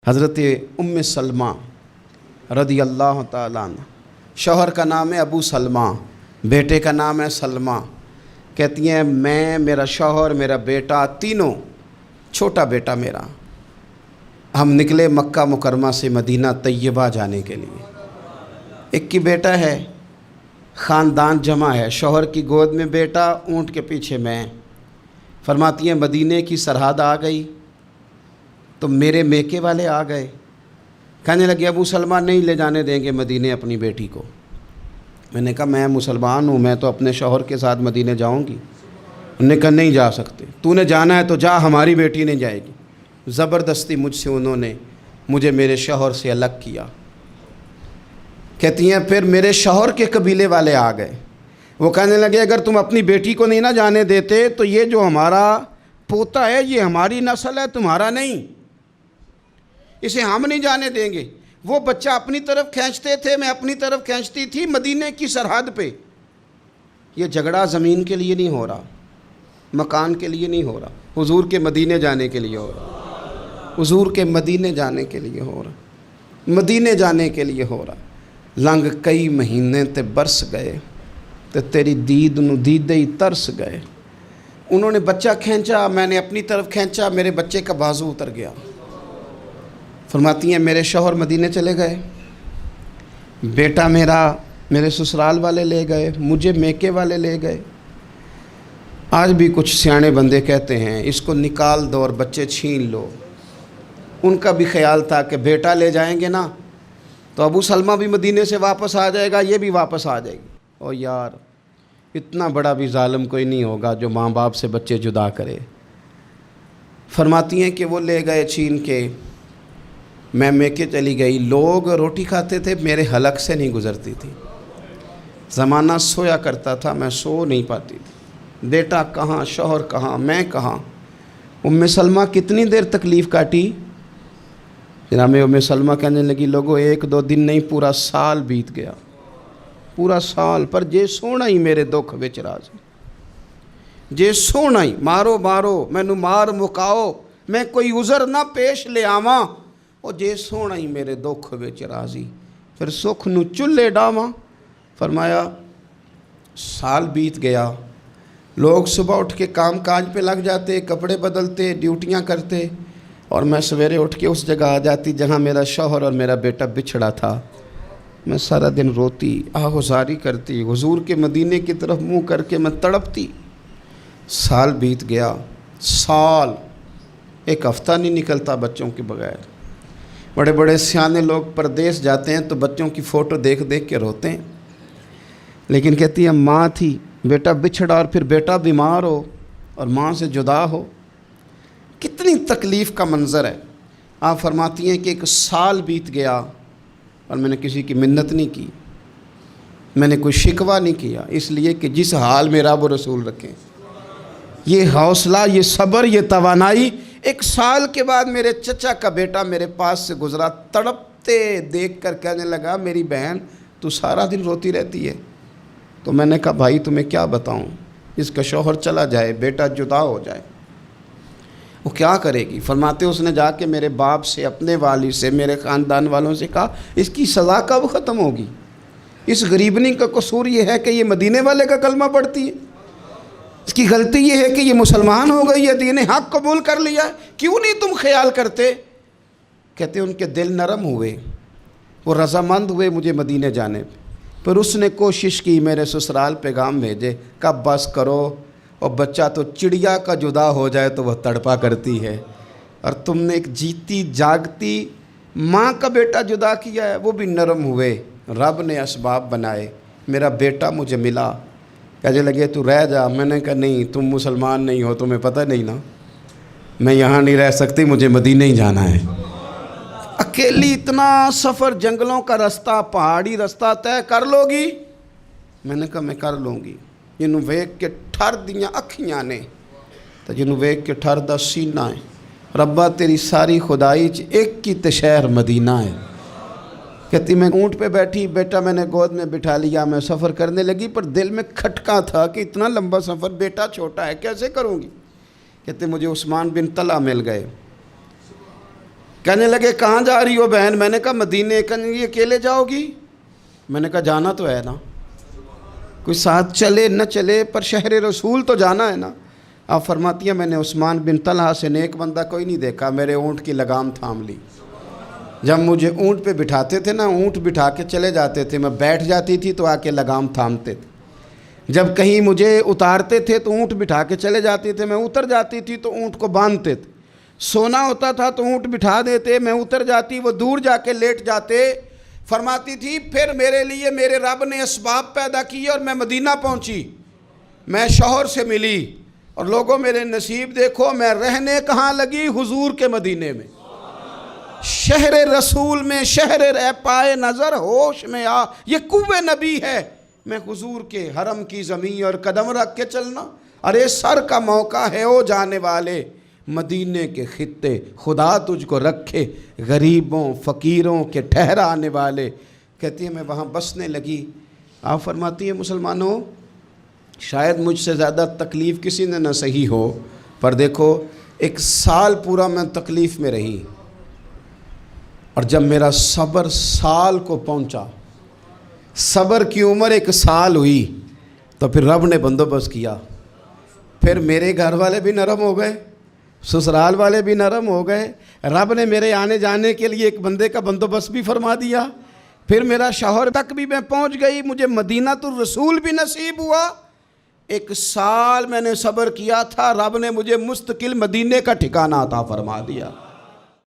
حضرت ام سلمہ رضی اللہ تعالیٰ عنہ، شوہر کا نام ہے ابو سلمہ، بیٹے کا نام ہے سلمہ۔ کہتی ہیں میں، میرا شوہر، میرا بیٹا، تینوں، چھوٹا بیٹا میرا، ہم نکلے مکہ مکرمہ سے مدینہ طیبہ جانے کے لیے۔ ایک کی بیٹا ہے، خاندان جمع ہے، شوہر کی گود میں بیٹا، اونٹ کے پیچھے میں۔ فرماتی ہیں مدینے کی سرحد آ گئی تو میرے میکے والے آ گئے، کہنے لگے ابو سلمہ نہیں لے جانے دیں گے مدینے اپنی بیٹی کو۔ میں نے کہا میں مسلمان ہوں، میں تو اپنے شوہر کے ساتھ مدینے جاؤں گی۔ انہوں نے کہا نہیں جا سکتے، تو نے جانا ہے تو جا، ہماری بیٹی نہیں جائے گی۔ زبردستی مجھ سے انہوں نے مجھے میرے شوہر سے الگ کیا۔ کہتی ہیں پھر میرے شوہر کے قبیلے والے آ گئے، وہ کہنے لگے اگر تم اپنی بیٹی کو نہیں نہ جانے دیتے تو یہ جو ہمارا پوتا ہے یہ ہماری نسل ہے، تمہارا نہیں، اسے ہم نہیں جانے دیں گے۔ وہ بچہ اپنی طرف کھینچتے تھے، میں اپنی طرف کھینچتی تھی، مدینے کی سرحد پہ۔ یہ جھگڑا زمین کے لیے نہیں ہو رہا، مکان کے لیے نہیں ہو رہا، حضور کے مدینے جانے کے لیے ہو رہا، حضور کے مدینے جانے کے لیے ہو رہا، مدینے جانے کے لیے ہو رہا۔ لنگ کئی مہینے تے برس گئے تے تیری دید نو دیدے ہی ترس گئے۔ انہوں نے بچہ کھینچا، میں نے اپنی طرف کھینچا، میرے بچے کا بازو اتر گیا۔ فرماتی ہیں میرے شوہر مدینے چلے گئے، بیٹا میرا میرے سسرال والے لے گئے، مجھے میکے والے لے گئے۔ آج بھی کچھ سیانے بندے کہتے ہیں اس کو نکال دو اور بچے چھین لو۔ ان کا بھی خیال تھا کہ بیٹا لے جائیں گے نا تو ابو سلمہ بھی مدینے سے واپس آ جائے گا، یہ بھی واپس آ جائے گی۔ او یار، اتنا بڑا بھی ظالم کوئی نہیں ہوگا جو ماں باپ سے بچے جدا کرے۔ فرماتی ہیں کہ وہ لے گئے چھین کے، میں میکے چلی گئی۔ لوگ روٹی کھاتے تھے، میرے حلق سے نہیں گزرتی تھی۔ زمانہ سویا کرتا تھا، میں سو نہیں پاتی تھی۔ بیٹا کہاں، شوہر کہاں، میں کہاں۔ ام سلمہ کتنی دیر تکلیف کاٹی؟ جناب ام سلمہ کہنے لگی لوگوں ایک دو دن نہیں، پورا سال بیت گیا، پورا سال، پر جے سونا ہی میرے دکھ وچ راضی، جے سونا ہی مارو مارو مینو مار مکاؤ، میں کوئی عذر نہ پیش لے آواں، او جے سونا ہی میرے دکھ وچ راضی، پھر سکھ نو چلے ڈاواں۔ فرمایا سال بیت گیا، لوگ صبح اٹھ کے کام کاج پہ لگ جاتے، کپڑے بدلتے، ڈیوٹیاں کرتے، اور میں سویرے اٹھ کے اس جگہ آ جاتی جہاں میرا شوہر اور میرا بیٹا بچھڑا تھا۔ میں سارا دن روتی، آہوزاری کرتی، حضور کے مدینے کی طرف منہ کر کے میں تڑپتی۔ سال بیت گیا، سال، ایک ہفتہ نہیں نکلتا بچوں کے بغیر۔ بڑے بڑے سیانے لوگ پردیس جاتے ہیں تو بچوں کی فوٹو دیکھ دیکھ کے روتے ہیں، لیکن کہتی ہے ماں تھی، بیٹا بچھڑا اور پھر بیٹا بیمار ہو اور ماں سے جدا ہو، کتنی تکلیف کا منظر ہے۔ آپ فرماتی ہیں کہ ایک سال بیت گیا اور میں نے کسی کی منت نہیں کی، میں نے کوئی شکوہ نہیں کیا، اس لیے کہ جس حال میں رب و رسول رکھیں۔ یہ حوصلہ، یہ صبر، یہ توانائی، ایک سال کے بعد میرے چچا کا بیٹا میرے پاس سے گزرا، تڑپتے دیکھ کر کہنے لگا میری بہن تو سارا دن روتی رہتی ہے۔ تو میں نے کہا بھائی تمہیں کیا بتاؤں، اس کا شوہر چلا جائے، بیٹا جدا ہو جائے، وہ کیا کرے گی؟ فرماتے اس نے جا کے میرے باپ سے، اپنے والد سے، میرے خاندان والوں سے کہا اس کی سزا کب ختم ہوگی؟ اس غریبنی کا قصور یہ ہے کہ یہ مدینے والے کا کلمہ پڑھتی ہے، اس کی غلطی یہ ہے کہ یہ مسلمان ہو گئی ہے، دین حق قبول کر لیا ہے، کیوں نہیں تم خیال کرتے؟ کہتے ان کے دل نرم ہوئے، وہ رضامند ہوئے مجھے مدینے جانے پہ۔ پھر اس نے کوشش کی میرے سسرال پیغام بھیجے، کب بس کرو، اور بچہ تو چڑیا کا جدا ہو جائے تو وہ تڑپا کرتی ہے، اور تم نے ایک جیتی جاگتی ماں کا بیٹا جدا کیا ہے۔ وہ بھی نرم ہوئے، رب نے اسباب بنائے، میرا بیٹا مجھے ملا۔ کہنے لگے تو رہ جا، میں نے کہا نہیں، تم مسلمان نہیں ہو، تمہیں پتہ نہیں نا، میں یہاں نہیں رہ سکتی، مجھے مدینہ ہی جانا ہے۔ اکیلی اتنا سفر، جنگلوں کا رستہ، پہاڑی رستہ طے کر لو گی؟ میں نے کہا میں کر لوں گی۔ جنوں ویکھ کے ٹھر دیاں اکھیاں نے تو جنوں ویکھ کے ٹھر دا سینہ ہے، ربا تیری ساری خدائی چ ایک کی تے شہر مدینہ ہے۔ کہتی میں اونٹ پہ بیٹھی، بیٹا میں نے گود میں بٹھا لیا، میں سفر کرنے لگی، پر دل میں کھٹکا تھا کہ اتنا لمبا سفر، بیٹا چھوٹا ہے، کیسے کروں گی؟ کہتے مجھے عثمان بن طلحہ مل گئے، کہنے لگے کہاں جا رہی ہو بہن؟ میں نے کہا مدینے۔ کہنے لگے اکیلے جاؤ گی؟ میں نے کہا جانا تو ہے نا، کوئی ساتھ چلے نہ چلے پر شہر رسول تو جانا ہے نا۔ آپ فرماتی ہیں میں نے عثمان بن طلحہ سے نیک بندہ کوئی نہیں دیکھا، میرے اونٹ کی لگام تھام لی۔ جب مجھے اونٹ پہ بٹھاتے تھے نا، اونٹ بٹھا کے چلے جاتے تھے، میں بیٹھ جاتی تھی تو آ کے لگام تھامتے تھے۔ جب کہیں مجھے اتارتے تھے تو اونٹ بٹھا کے چلے جاتے تھے، میں اتر جاتی تھی تو اونٹ کو باندھتے تھے۔ سونا ہوتا تھا تو اونٹ بٹھا دیتے، میں اتر جاتی، وہ دور جا کے لیٹ جاتے۔ فرماتی تھی پھر میرے لیے میرے رب نے اسباب پیدا کیے اور میں مدینہ پہنچی، میں شوہر سے ملی، اور لوگوں میرے نصیب دیکھو، میں رہنے کہاں لگی؟ حضور کے مدینے میں، شہر رسول میں، شہر اے پائے نظر ہوش میں آ، یہ کوہ نبی ہے۔ میں حضور کے حرم کی زمین اور قدم رکھ کے چلنا، ارے سر کا موقع ہے او جانے والے، مدینے کے خطے خدا تجھ کو رکھے، غریبوں فقیروں کے ٹھہرانے والے۔ کہتی ہے میں وہاں بسنے لگی۔ آپ فرماتی ہیں مسلمانوں، شاید مجھ سے زیادہ تکلیف کسی نے نہ سہی ہو، پر دیکھو 1 سال پورا میں تکلیف میں رہی، اور جب میرا صبر سال کو پہنچا، صبر کی عمر 1 سال ہوئی، تو پھر رب نے بندوبست کیا۔ پھر میرے گھر والے بھی نرم ہو گئے، سسرال والے بھی نرم ہو گئے، رب نے میرے آنے جانے کے لیے ایک بندے کا بندوبست بھی فرما دیا۔ پھر میرا شوہر تک بھی میں پہنچ گئی، مجھے مدینہ الرسول بھی نصیب ہوا۔ 1 سال میں نے صبر کیا تھا، رب نے مجھے مستقل مدینے کا ٹھکانہ عطا فرما دیا۔